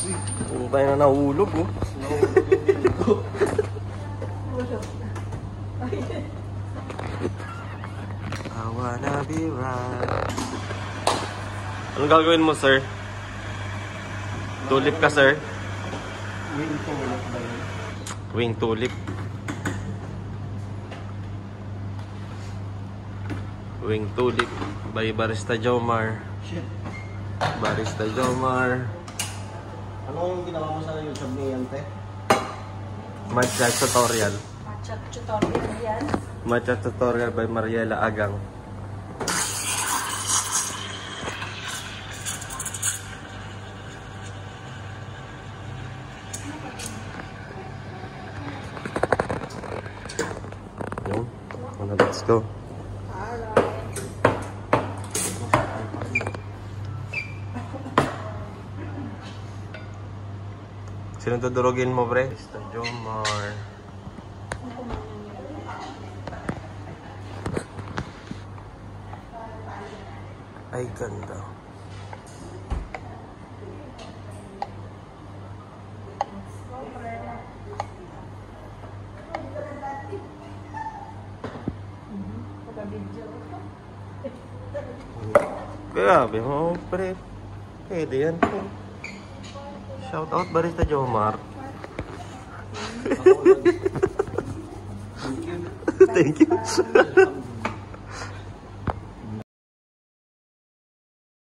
Ano tayo na nahulog, oh. I wanna be right. Anong gagawin mo, sir? Tulip ka, sir? Wing tulip ba yun? Wing tulip. Wing tulip by Barista Jomar. Shit. Barista Jomar. Ano yung ginawa mo sa YouTube ni Yante? Matcha tutorial. Matcha tutorial yan. Matcha tutorial by Mariela Agang. Yun. Let's go. Sino dudurugin mo, pre? Mr. Jomar. Ay, ganda. Grabe mo, pre. Pwede yan, pre. Shout out Barista Jomar. Thank you. Thank you.